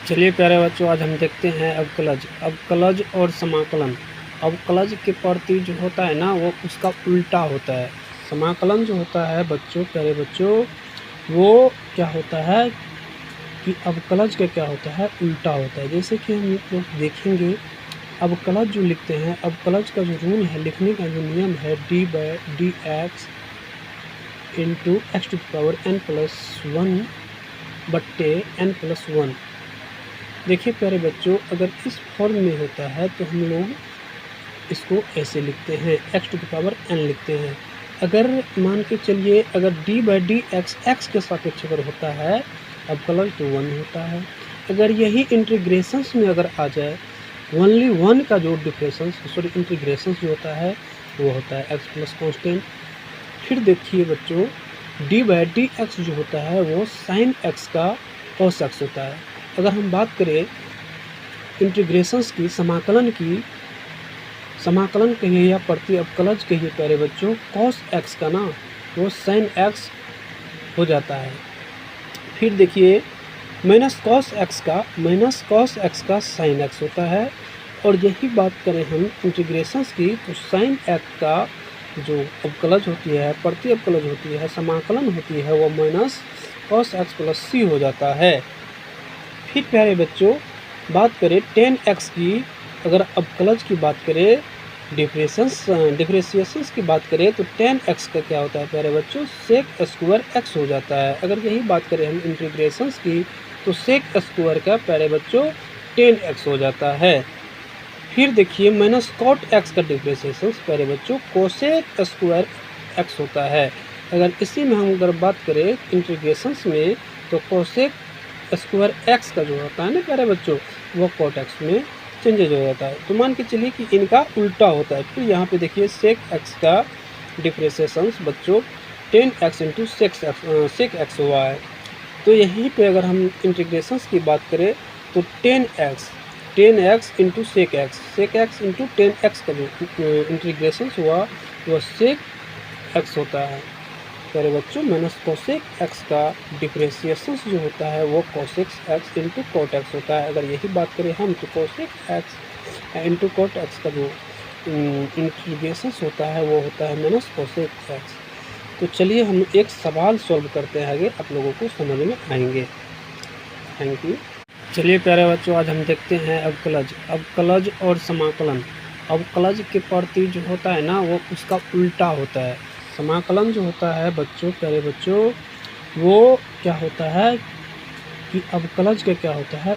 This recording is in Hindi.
चलिए प्यारे बच्चों, आज हम देखते हैं अवकलज और समाकलन। अवकलज के प्रति जो होता है ना, वो उसका उल्टा होता है। समाकलन जो होता है बच्चों, प्यारे बच्चों, वो क्या होता है कि अवकलज का क्या होता है, उल्टा होता है। जैसे कि हम लोग देखेंगे, अवकलज जो लिखते हैं, अवकलज का जो रूल है, लिखने का जो नियम है, d/dx into x to the power n+1 बट्टे n+1। देखिए प्यारे बच्चों, अगर इस फॉर्म में होता है तो हम लोग इसको ऐसे लिखते हैं, x to the power n लिखते हैं। अगर मान के चलिए, अगर d/dx x के सापेक्ष अगर होता है अवकलज, तो 1 होता है। अगर यही इंटीग्रेशंस में अगर आ जाए, ओनली 1 का जो इंटीग्रेशंस जो होता है वो होता है x प्लस कॉन्स्टेंट। फिर देखिए बच्चों, d/dx जो होता है वो sin x का cos x होता है। अगर हम बात करें इंटीग्रेशंस की, समाकलन कहिए या प्रति अवकलज कहिए प्यारे बच्चों, cos x का ना वो sin x हो जाता है। फिर देखिए माइनस cos x का sin x होता है। और यही बात करें हम इंटीग्रेशंस की, तो sin x का जो अवकलज होती है, प्रति अवकलज होती है, समाकलन होती है, वो minus cos x plus c हो जाता है। फिर प्यारे बच्चों बात करें tan x की, अगर अवकलज की बात करें, डिफरेंशिएशंस की बात करें, तो tan x का क्या होता है प्यारे बच्चों, sec स्क्वायर x हो जाता है। अगर यही बात करें हम इंटीग्रेशंस की, तो sec स्क्वायर का प्यारे बच्चों tan x हो जाता है। फिर देखिए माइनस cot x का डिफरेंशिएशंस प्यारे बच्चों cosec स्क्वायर x होता है। अगर इसी में हम अगर बात करें इंटीग्रेशंस में, तो cosec स्क्वायर x का जो होता है ना प्यारे बच्चों, वो cot x में चेंजेज हो जाता है। तो मान के चलिए कि इनका उल्टा होता है। फिर यहाँ पे देखिए sec x का डिफरेंशिएशंस बच्चों tan x into sec x हुआ है। तो यहीं पे अगर हम इंटीग्रेशंस की बात करें, तो tan x into sec x into tan x का जो इंटीग्रेशंस हुआ वो sec x होता है प्यारे बच्चों। माइनस cosec x का डिफरेंशिएशंस जो होता है वो cosec x into cot x होता है। अगर यही बात करें हम, तो cosec x into cot x का जो इंटीग्रेशंस होता है वो होता है माइनस cosec x। तो चलिए हम एक सवाल सॉल्व करते हैं, आगे आप लोगों को समझ में आएंगे। Thank you. चलिए प्यारे बच्चों, आज हम देखते हैं अवकलज और समाकलन। अवकलज के प्रति जो होता है ना, वो उसका उल्टा होता है। समाकलन जो होता है बच्चों, प्यारे बच्चों, वो क्या होता है कि अवकलज का क्या होता है,